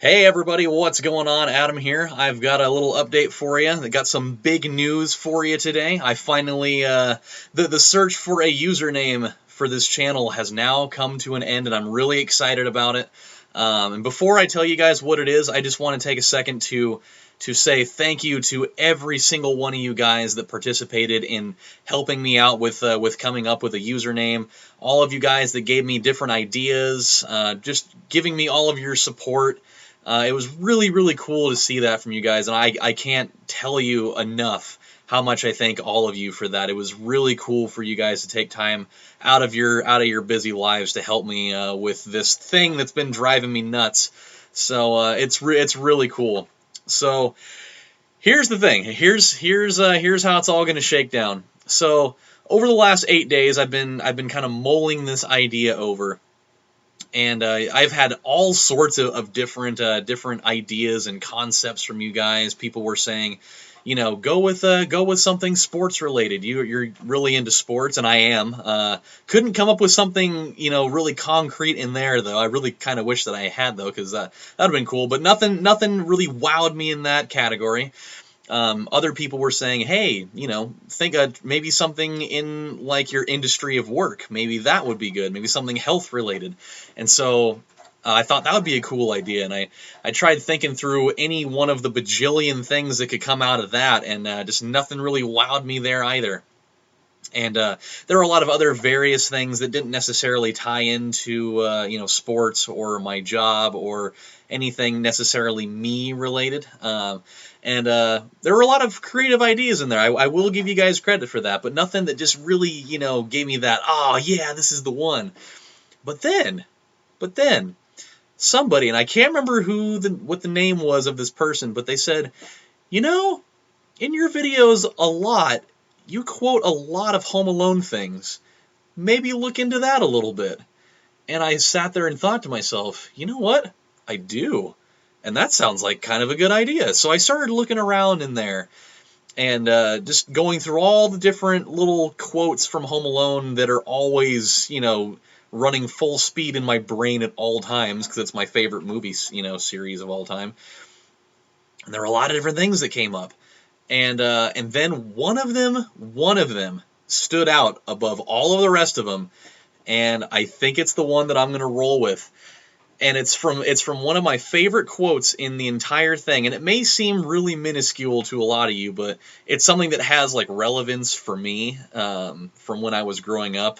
Hey everybody, what's going on? Adam here. I've got a little update for you. I got some big news for you today. I finally, the search for a username for this channel has now come to an end, and I'm really excited about it. And before I tell you guys what it is, I just want to take a second to say thank you to every single one of you guys that participated in helping me out with coming up with a username. All of you guys that gave me different ideas, just giving me all of your support. It was really, really cool to see that from you guys, and I can't tell you enough how much I thank all of you for that. It was really cool for you guys to take time out of your busy lives to help me with this thing that's been driving me nuts. So it's really cool. So here's the thing. Here's how it's all going to shake down. So over the last 8 days, I've been kind of mulling this idea over. And I've had all sorts of different ideas and concepts from you guys. People were saying, go with something sports related. You're really into sports, and I am. Couldn't come up with something really concrete in there though. I really kind of wish that I had though, because that'd have been cool. But nothing really wowed me in that category. Other people were saying, hey, think maybe something in like your industry of work. Maybe that would be good. Maybe something health related. And so I thought that would be a cool idea. And I tried thinking through any one of the bajillion things that could come out of that, and just nothing really wowed me there either. And there were a lot of other various things that didn't necessarily tie into sports or my job or anything necessarily me related. And there were a lot of creative ideas in there. I will give you guys credit for that, but nothing that just really gave me that, oh yeah, this is the one. But then somebody, and I can't remember what the name was of this person, but they said, in your videos a lot, you quote a lot of Home Alone things. Maybe look into that a little bit. And I sat there and thought to myself, you know what? I do. And that sounds like kind of a good idea. So I started looking around in there and just going through all the different little quotes from Home Alone that are always, running full speed in my brain at all times, because it's my favorite movie, series of all time. And there were a lot of different things that came up. And then one of them stood out above all of the rest of them, and I think it's the one that I'm going to roll with. And it's from one of my favorite quotes in the entire thing, and it may seem really minuscule to a lot of you, but it's something that has like relevance for me from when I was growing up,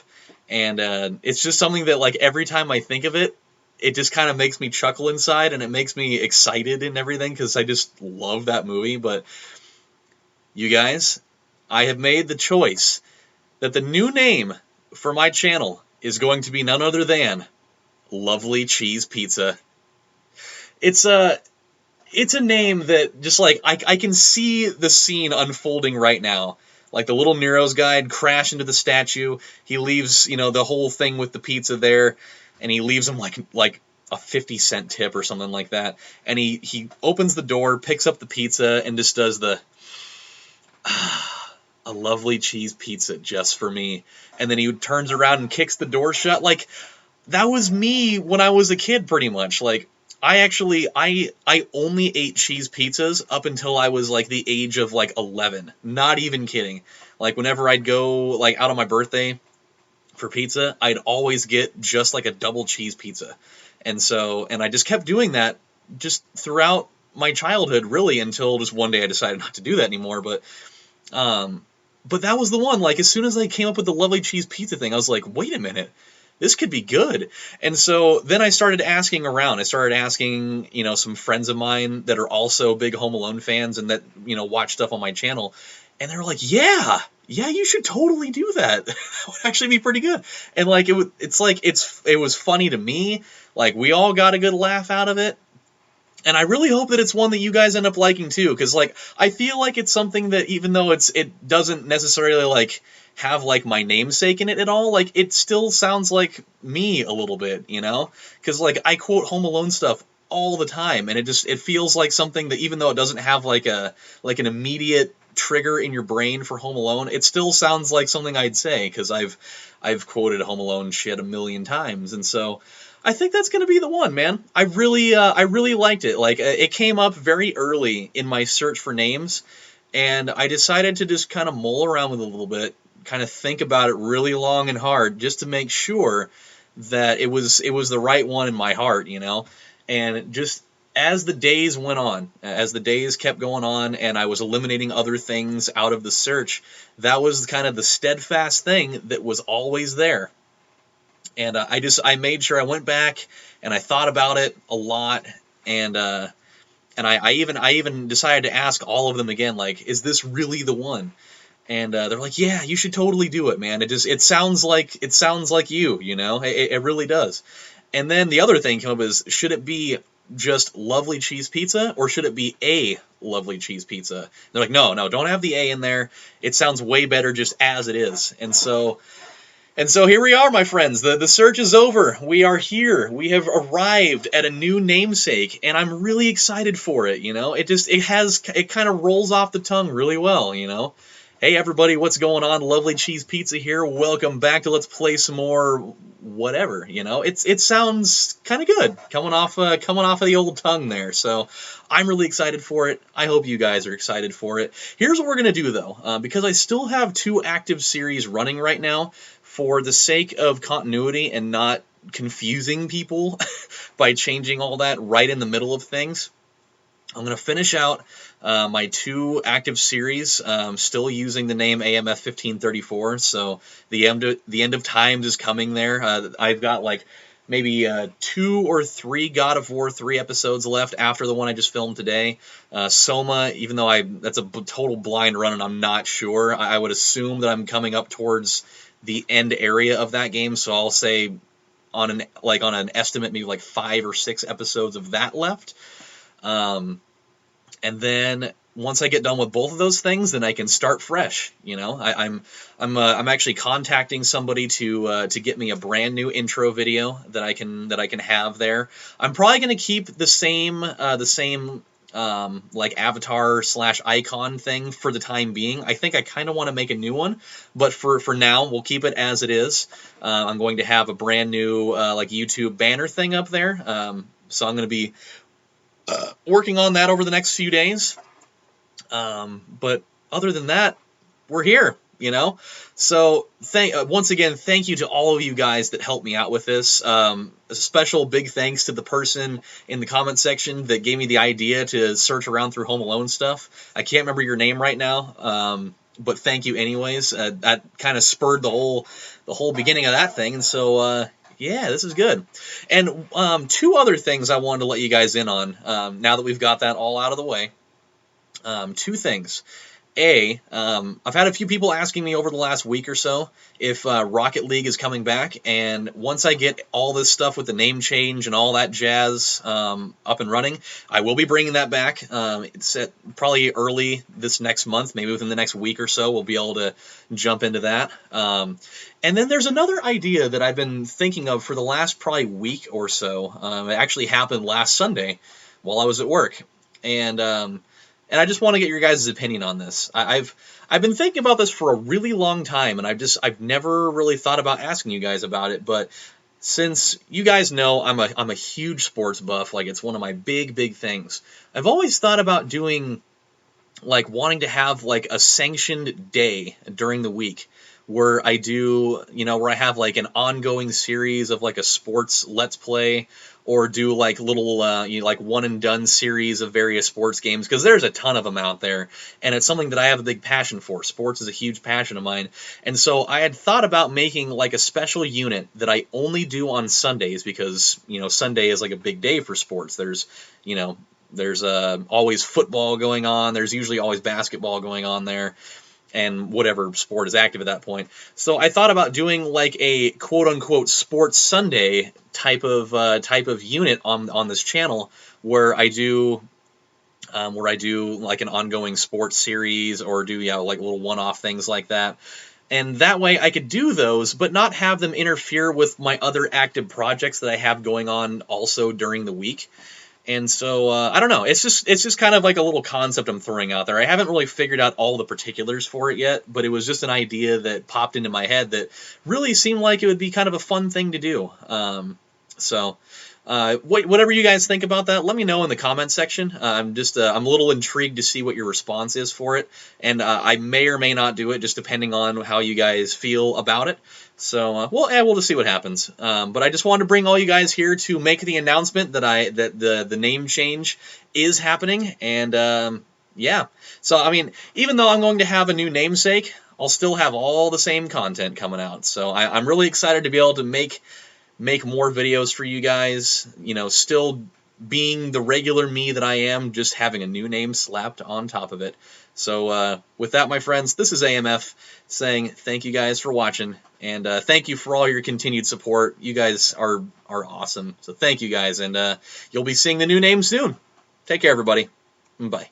and it's just something that like every time I think of it, it just kind of makes me chuckle inside, and it makes me excited and everything, because I just love that movie. But you guys, I have made the choice that the new name for my channel is going to be none other than LovelyCheesePizza. It's a name that just like I can see the scene unfolding right now. Like the little Nero's guide crash into the statue. He leaves, the whole thing with the pizza there, and he leaves him like a 50-cent tip or something like that. And he opens the door, picks up the pizza, and just does the a lovely cheese pizza just for me. And then he turns around and kicks the door shut. Like, that was me when I was a kid, pretty much. Like, I only ate cheese pizzas up until I was like the age of like 11. Not even kidding. Like, whenever I'd go like out on my birthday for pizza, I'd always get just like a double cheese pizza. And I just kept doing that just throughout my childhood, really, until just one day I decided not to do that anymore. But that was the one. Like, as soon as I came up with the lovely cheese pizza thing, I was like, wait a minute, this could be good. And so then I started asking around. I started asking, some friends of mine that are also big Home Alone fans and that, watch stuff on my channel. And they were like, yeah, you should totally do that. That would actually be pretty good. And like, it was funny to me. Like, we all got a good laugh out of it. And I really hope that it's one that you guys end up liking too, because like I feel like it's something that, even though it doesn't necessarily like have like my namesake in it at all, like it still sounds like me a little bit, because like I quote Home Alone stuff all the time, and it feels like something that, even though it doesn't have like an immediate trigger in your brain for Home Alone, it still sounds like something I'd say, because I've quoted Home Alone shit a million times. And so I think that's gonna be the one, man. I really liked it. Like, it came up very early in my search for names, and I decided to just kind of mull around with it a little bit, kind of think about it really long and hard, just to make sure that it was the right one in my heart, you know. And just as the days went on, as the days kept going on, and I was eliminating other things out of the search, that was kind of the steadfast thing that was always there. And I made sure I went back and I thought about it a lot, and I even decided to ask all of them again, like, is this really the one? And they're like, yeah, you should totally do it, man. It sounds like you know, it really does. And then the other thing came up is, should it be just Lovely Cheese Pizza, or should it be a Lovely Cheese Pizza? They're like, no, no, don't have the A in there. It sounds way better just as it is. And so here we are, my friends. The search is over. We are here. We have arrived at a new namesake, and I'm really excited for it, you know? It kind of rolls off the tongue really well, you know? Hey everybody, what's going on? Lovely Cheese Pizza here. Welcome back to Let's Play some more whatever, you know? It sounds kind of good coming off of the old tongue there. So I'm really excited for it. I hope you guys are excited for it. Here's what we're going to do though, because I still have 2 active series running right now, for the sake of continuity and not confusing people by changing all that right in the middle of things. I'm going to finish out my 2 active series, still using the name AMF1534, so the end of times is coming there. I've got like maybe 2 or 3 God of War 3 episodes left after the one I just filmed today. Soma, even though that's a total blind run and I'm not sure, I would assume that I'm coming up towards the end area of that game, so I'll say on an estimate maybe like 5 or 6 episodes of that left. And then once I get done with both of those things, then I can start fresh. You know, I'm actually contacting somebody to get me a brand new intro video that I can have there. I'm probably going to keep the same like avatar / icon thing for the time being. I think I kind of want to make a new one, but for now we'll keep it as it is. I'm going to have a brand new like YouTube banner thing up there. So I'm going to be working on that over the next few days. But other than that, we're here, you know? So once again, thank you to all of you guys that helped me out with this. A special big thanks to the person in the comment section that gave me the idea to search around through Home Alone stuff. I can't remember your name right now, but thank you anyways. That kind of spurred the whole beginning of that thing, and so yeah, this is good. And 2 other things I wanted to let you guys in on, now that we've got that all out of the way. 2 things. I've had a few people asking me over the last week or so if Rocket League is coming back, and once I get all this stuff with the name change and all that jazz up and running, I will be bringing that back. It's probably early this next month, maybe within the next week or so, we'll be able to jump into that. And then there's another idea that I've been thinking of for the last probably week or so. It actually happened last Sunday while I was at work, and I just want to get your guys' opinion on this. I've been thinking about this for a really long time, and I've never really thought about asking you guys about it. But since you guys know I'm a huge sports buff, like it's one of my big things. I've always thought about doing, like, wanting to have like a sanctioned day during the week where I do, you know, where I have like an ongoing series of like a sports Let's Play, or do like little, like one and done series of various sports games, because there's a ton of them out there, and it's something that I have a big passion for. Sports is a huge passion of mine, and so I had thought about making like a special unit that I only do on Sundays, because, you know, Sunday is like a big day for sports. There's always football going on. There's usually always basketball going on there, and whatever sport is active at that point. So I thought about doing like a quote-unquote sports Sunday type of unit on this channel, where I do like an ongoing sports series, or do like little one-off things like that. And that way I could do those, but not have them interfere with my other active projects that I have going on also during the week. And so, I don't know, it's just kind of like a little concept I'm throwing out there. I haven't really figured out all the particulars for it yet, but it was just an idea that popped into my head that really seemed like it would be kind of a fun thing to do. So, whatever you guys think about that, let me know in the comment section. I'm a little intrigued to see what your response is for it, and I may or may not do it, just depending on how you guys feel about it. So, we'll just see what happens. But I just wanted to bring all you guys here to make the announcement that the name change is happening, and yeah. So, I mean, even though I'm going to have a new namesake, I'll still have all the same content coming out. So, I'm really excited to be able to make more videos for you guys, still being the regular me that I am, just having a new name slapped on top of it. So with that, my friends, this is AMF saying thank you guys for watching, and thank you for all your continued support. You guys are awesome. So thank you guys, and you'll be seeing the new name soon. Take care, everybody. Bye.